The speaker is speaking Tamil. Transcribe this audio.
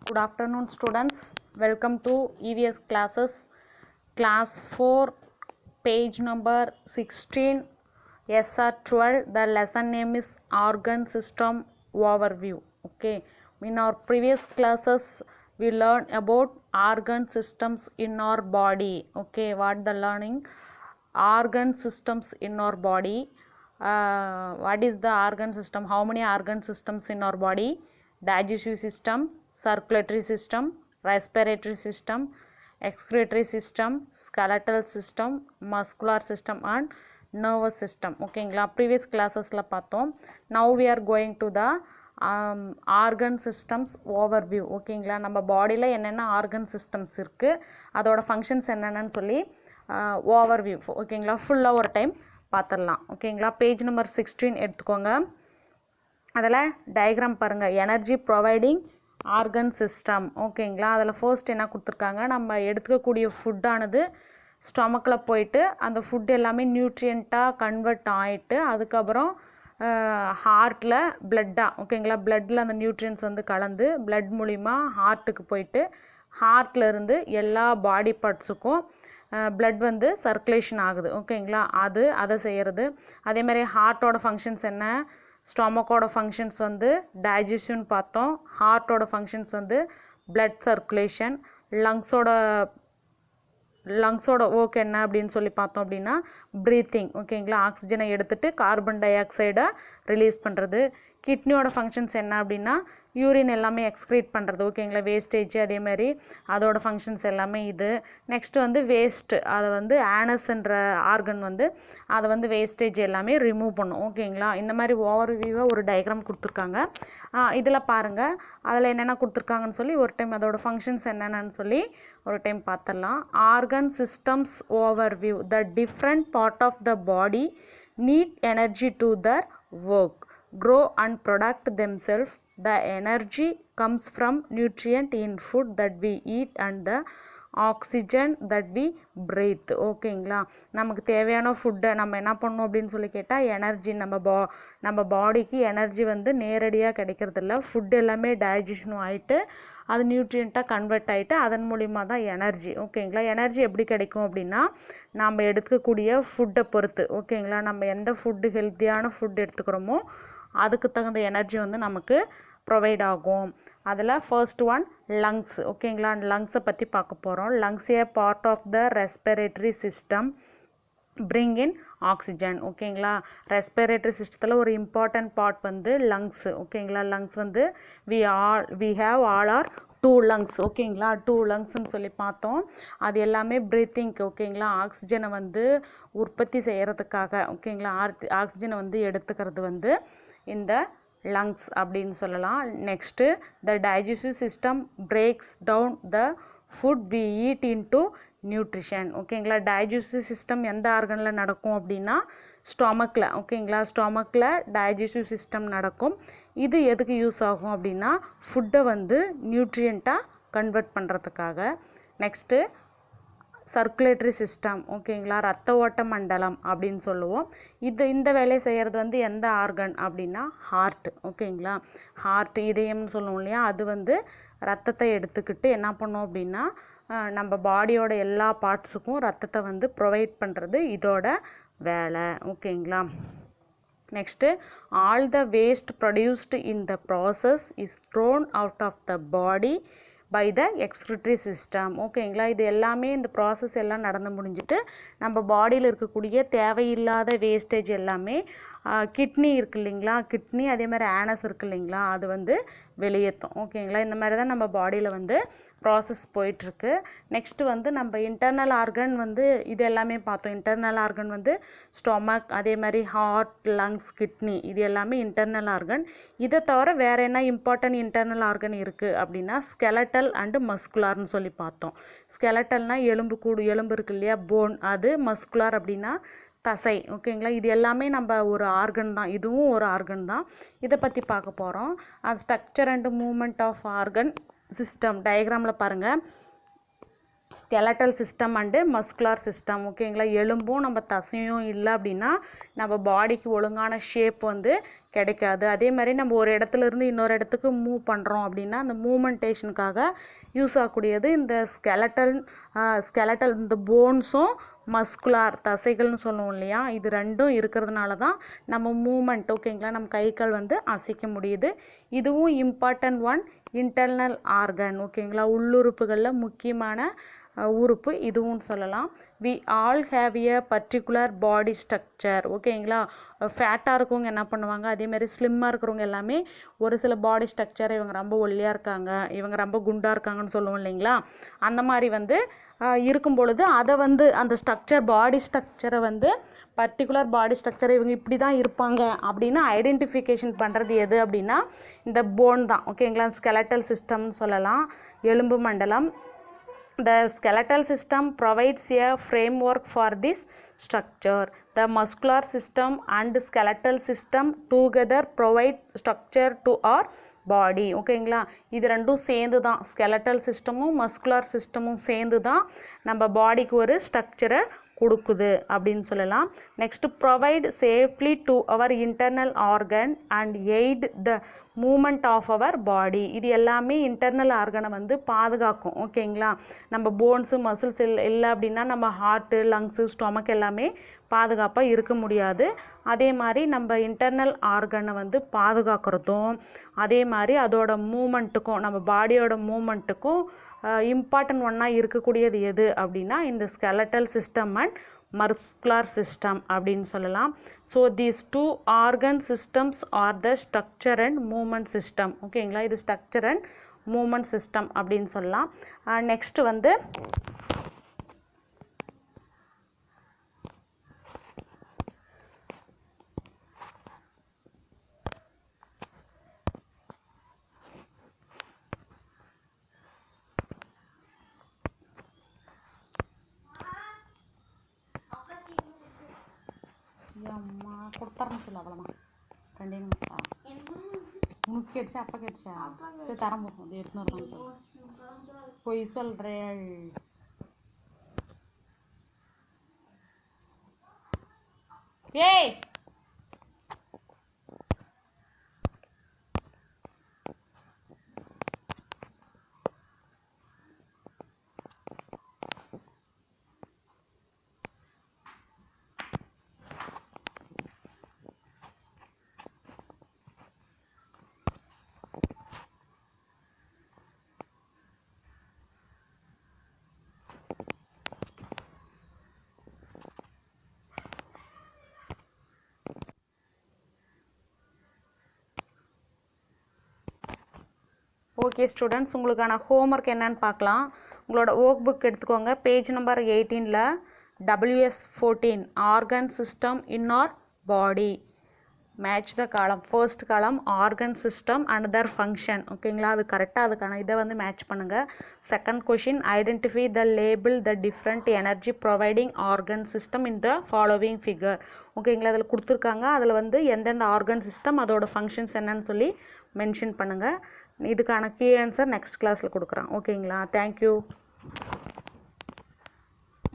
Good afternoon students, welcome to EVS classes, class 4, page number 16, SR12. The lesson name is organ system overview. Okay, in our previous classes we learned about organ systems in our body. Okay, what the learning? Organ systems in our body. What is the organ system? How many organ systems in our body? Digestive system, circulatory system, respiratory system, excretory system, skeletal system, muscular system and nervous system. ஓகேங்களா, ப்ரீவியஸ் கிளாஸஸில் பார்த்தோம். Now we are going to the organ systems overview. ஓகேங்களா, நம்ம பாடியில் என்னென்ன ஆர்கன் சிஸ்டம்ஸ் இருக்குது, அதோட ஃபங்க்ஷன்ஸ் என்னென்னு சொல்லி ஓவர்வியூ. ஓகேங்களா, ஃபுல்லாக ஒரு டைம் பார்த்துடலாம். ஓகேங்களா, பேஜ் நம்பர் 16 எடுத்துக்கோங்க. அதில் டயக்ராம் பாருங்கள், எனர்ஜி ப்ரொவைடிங் ஆர்கன் சிஸ்டம். ஓகேங்களா, அதில் ஃபர்ஸ்ட் என்ன கொடுத்துருக்காங்க, நம்ம எடுத்துக்கக்கூடிய ஃபுட்டானது ஸ்டொமக்கில் போயிட்டு அந்த ஃபுட் எல்லாமே நியூட்ரியண்ட்டாக கன்வெர்ட் ஆகிட்டு அதுக்கப்புறம் ஹார்ட்டில் பிளட்டாக, ஓகேங்களா, பிளட்டில் அந்த நியூட்ரியன்ஸ் வந்து கலந்து பிளட் மூலிமா ஹார்ட்டுக்கு போயிட்டு ஹார்ட்டில் இருந்து எல்லா பாடி பார்ட்ஸுக்கும் பிளட் வந்து சர்க்குலேஷன் ஆகுது. ஓகேங்களா, அதை செய்கிறது. அதேமாதிரி ஹார்ட்டோட ஃபங்க்ஷன்ஸ் என்ன, ஸ்டொமக்கோட ஃபங்க்ஷன்ஸ் வந்து டைஜஷன் பார்த்தோம், ஹார்ட்டோட ஃபங்க்ஷன்ஸ் வந்து பிளட் சர்க்குலேஷன், லங்ஸோட ஒர்க் என்ன அப்படின்னு சொல்லி பார்த்தோம் அப்படின்னா ப்ரீத்திங். ஓகேங்களா, ஆக்சிஜனை எடுத்துகிட்டு கார்பன் டை ஆக்சைடை ரிலீஸ் பண்ணுறது. கிட்னியோட ஃபங்க்ஷன்ஸ் என்ன அப்படின்னா யூரின் எல்லாமே எக்ஸ்க்ரீட் பண்ணுறது. ஓகேங்களா, வேஸ்டேஜ் அதேமாதிரி அதோட ஃபங்க்ஷன்ஸ் எல்லாமே இது. நெக்ஸ்ட்டு வந்து வேஸ்ட்டு, அதை வந்து ஆனஸ்ன்ற ஆர்கன் வந்து அதை வந்து வேஸ்டேஜ் எல்லாமே ரிமூவ் பண்ணும். ஓகேங்களா, இந்த மாதிரி ஓவர்வியூவாக ஒரு டயக்ராம் கொடுத்துருக்காங்க. இதில் பாருங்கள், அதில் என்னென்ன கொடுத்துருக்காங்கன்னு சொல்லி ஒரு டைம் அதோட ஃபங்க்ஷன்ஸ் என்னென்னு சொல்லி ஒரு டைம் பார்த்துடலாம். Organ systems overview. The different part of the body need energy to their work, grow and product themselves. The energy comes from nutrient in food that we eat and the oxygen that we breathe. ஓகேங்களா, நமக்கு தேவையான ஃபுட்டை நம்ம என்ன பண்ணணும் அப்படின்னு சொல்லி கேட்டால் எனர்ஜி, நம்ம பாடிக்கு எனர்ஜி வந்து நேரடியாக கிடைக்கிறதில்ல. ஃபுட் எல்லாமே டைஜஷனும் ஆகிட்டு அது நியூட்ரியண்ட்டாக கன்வெர்ட் ஆகிட்டு அதன் மூலிமா தான் எனர்ஜி. ஓகேங்களா, எனர்ஜி எப்படி கிடைக்கும் அப்படின்னா நம்ம எடுத்துக்கக்கூடிய ஃபுட்டை பொறுத்து. ஓகேங்களா, நம்ம எந்த ஃபுட்டு ஹெல்த்தியான ஃபுட் எடுத்துக்கிறோமோ அதுக்கு தகுந்த எனர்ஜி வந்து நமக்கு ப்ரொவைட் ஆகும். அதில் ஃபர்ஸ்ட் ஒன் லங்ஸ். ஓகேங்களா, லங்ஸை பற்றி பார்க்க போகிறோம். Lungs a part of the respiratory system, bring in oxygen. ஓகேங்களா, ரெஸ்பிரேட்டரி சிஸ்டத்தில் ஒரு இம்பார்ட்டன்ட் பார்ட் வந்து லங்ஸ். ஓகேங்களா, லங்ஸ் வந்து we have all are 2 lungs. ஓகேங்களா, 2 லங்ஸ்ன்னு சொல்லி பார்த்தோம். அது எல்லாமே ப்ரீத்திங்க்கு. ஓகேங்களா, ஆக்சிஜனை வந்து உற்பத்தி செய்கிறதுக்காக, ஓகேங்களா, ஆக்சிஜனை வந்து எடுத்துக்கிறது வந்து இந்த லங்ஸ் அப்படின்னு சொல்லலாம். Next the digestive system breaks down the food we eat into nutrition. ஓகேங்களா, டைஜஸ்டிவ் சிஸ்டம் எந்த ஆர்கனில் நடக்கும் அப்படின்னா ஸ்டொமக்கில். ஓகேங்களா, ஸ்டொமக்கில் டைஜஸ்டிவ் சிஸ்டம் நடக்கும். இது எதுக்கு யூஸ் ஆகும் அப்படின்னா ஃபுட்டை வந்து நியூட்ரியண்ட்டாக கன்வெர்ட் பண்ணுறதுக்காக. Next circulatory system. ஓகேங்களா, ரத்த ஓட்ட மண்டலம் அப்படின்னு சொல்லுவோம். இந்த வேலையை செய்கிறது வந்து எந்த ஆர்கன் அப்படின்னா ஹார்ட். ஓகேங்களா, ஹார்ட் இதயம்னு சொல்லுவோம் இல்லையா, அது வந்து ரத்தத்தை எடுத்துக்கிட்டு என்ன பண்ணோம் அப்படின்னா நம்ம பாடியோட எல்லா பார்ட்ஸுக்கும் ரத்தத்தை வந்து ப்ரொவைட் பண்ணுறது இதோட வேலை. ஓகேங்களா, next all the waste produced in the process is thrown out of the body by the excretory system. ஓகேங்களா, இது எல்லாமே இந்த ப்ராசஸ் எல்லாம் நடந்து முடிஞ்சிட்டு நம்ம பாடியில் இருக்கக்கூடிய தேவையில்லாத வேஸ்டேஜ் எல்லாமே கிட்னி இருக்குது இல்லைங்களா, கிட்னி அதே மாதிரி ஆனஸ் இருக்குது இல்லைங்களா, அது வந்து வெளியேற்றும். ஓகேங்களா, இந்த மாதிரி தான் நம்ம பாடியில் வந்து ப்ராசஸ் போயிட்டுருக்கு. நெக்ஸ்ட்டு வந்து நம்ம இன்டர்னல் ஆர்கன் வந்து இது எல்லாமே பார்த்தோம். இன்டர்னல் ஆர்கன் வந்து ஸ்டொமக், அதே மாதிரி ஹார்ட், லங்ஸ், கிட்னி, இது எல்லாமே இன்டர்னல் ஆர்கன். இதை தவிர வேறு என்ன இம்பார்ட்டன்ட் இன்டர்னல் ஆர்கன் இருக்குது அப்படின்னா ஸ்கெலட்டல் அண்டு மஸ்குலார்னு சொல்லி பார்த்தோம். ஸ்கெலட்டல்னால் எலும்பு இருக்குது இல்லையா, போன். அது மஸ்குலார் அப்படின்னா தசை. ஓகேங்களா, இது எல்லாமே நம்ம ஒரு ஆர்கன் தான், இதுவும் ஒரு ஆர்கன் தான். இதை பற்றி பார்க்க போகிறோம். அது structure and movement of organ system. டயக்ராமில் பாருங்கள், skeletal system and muscular system. ஓகேங்களா, எலும்பும் நம்ம தசையும் இல்லை அப்படின்னா நம்ம பாடிக்கு ஒழுங்கான ஷேப் வந்து கிடைக்காது. அதே மாதிரி நம்ம ஒரு இடத்துலேருந்து இன்னொரு இடத்துக்கு மூவ் பண்ணுறோம் அப்படின்னா அந்த மூமெண்டேஷனுக்காக யூஸ் ஆகக்கூடியது இந்த ஸ்கெலட்டல் இந்த போன்ஸும் மஸ்குலார் தசைகள்னு சொல்லுவோம் இல்லையா, இது ரெண்டும் இருக்கிறதுனால தான் நம்ம மூமெண்ட் ஓகேங்களா நம்ம கை கால் வந்து அசைக்க முடியுது. இதுவும் இம்பார்ட்டன்ட் ஒன் இன்டர்னல் ஆர்கன் ஓகேங்களா, உள்ளுறுப்புகளில் முக்கியமான உறுப்பு இதுவும் சொல்லலாம். We all have a particular body structure ஓகேங்களா. ஃபேட்டாக இருக்கவங்க என்ன பண்ணுவாங்க, அதேமாதிரி ஸ்லிம்மாக இருக்கிறவங்க எல்லாமே ஒரு சில பாடி ஸ்ட்ரக்சர், இவங்க ரொம்ப ஒல்லியாக இருக்காங்க, இவங்க ரொம்ப குண்டாக இருக்காங்கன்னு சொல்லுவோம் இல்லைங்களா. அந்த மாதிரி வந்து இருக்கும் பொழுது அதை வந்து அந்த ஸ்ட்ரக்சர் பாடி ஸ்ட்ரக்சரை வந்து பர்டிகுலர் பாடி ஸ்ட்ரக்சர் இவங்க இப்படி தான் இருப்பாங்க அப்படின்னு ஐடென்டிஃபிகேஷன் பண்ணுறது எது அப்படின்னா இந்த போன் தான் ஓகேங்களா. ஸ்கெலட்டல் சிஸ்டம்னு சொல்லலாம், எலும்பு மண்டலம். The skeletal system provides a framework for this structure. The muscular system and skeletal system together provide structure to our பாடி ஓகேங்களா. இது ரெண்டும் சேர்ந்து தான் ஸ்கெலட்டல் சிஸ்டமும் மஸ்குலர் சிஸ்டமும் சேர்ந்து தான் நம்ம பாடிக்கு ஒரு ஸ்ட்ரக்சரை கொடுக்குது அப்படின்னு சொல்லலாம். Next provide safely to our internal organ and aid the movement of our body. இது எல்லாமே இன்டர்னல் ஆர்கனை வந்து பாதுகாக்கும் ஓகேங்களா. நம்ம போன்ஸு மசில்ஸ் இல்லை அப்படின்னா நம்ம ஹார்ட்டு லங்ஸு ஸ்டொமக் எல்லாமே பாதுகாப்பாக இருக்க முடியாது. அதே மாதிரி நம்ம இன்டர்னல் ஆர்கனை வந்து பாதுகாக்கிறதும் அதே மாதிரி அதோட மூமெண்ட்டுக்கும் நம்ம பாடியோட மூமெண்ட்டுக்கும் இம்பார்ட்டன்ட் ஒன்னாக இருக்கக்கூடியது எது அப்படின்னா இந்த skeletal system and muscular system அப்படின்னு சொல்லலாம். So these two organ systems are the structure and movement system ஓகேங்களா. இது ஸ்ட்ரக்சர் அண்ட் மூமெண்ட் சிஸ்டம் அப்படின்னு சொல்லலாம். நெக்ஸ்ட் வந்து அம்மா கொடுத்தாருன்னு சொல்லு, அவ்வளோதான் 2 நிமிஷம். உனக்கு கேட்டுச்சா அப்பா கேட்டுச்சா? சரி தரம் போகும், அது எடுத்துன்னு வரலாம்னு சொல்லு. பொய் சொல்கிறேள். ஏய் ஓகே ஸ்டூடெண்ட்ஸ், உங்களுக்கான ஹோம்ஒர்க் என்னன்னு பார்க்கலாம். உங்களோட ஒர்க் புக் எடுத்துக்கோங்க. பேஜ் நம்பர் 18ல் WS14 organ system in our body. Match the column. First column organ system and their function ஓகேங்களா. அது கரெக்டாக அதுக்கான இதை வந்து மேட்ச் பண்ணுங்கள். Second question identify the label the different energy providing organ system in the following figure ஓகேங்களா. அதில் கொடுத்துருக்காங்க, அதில் வந்து எந்தெந்த ஆர்கன் சிஸ்டம் அதோட ஃபங்க்ஷன்ஸ் என்னன்னு சொல்லி மென்ஷன் பண்ணுங்கள். இதுக்கான கீ ஆன்சர் நெக்ஸ்ட் கிளாஸில் கொடுக்குறேன் ஓகேங்களா. தேங்க்யூ.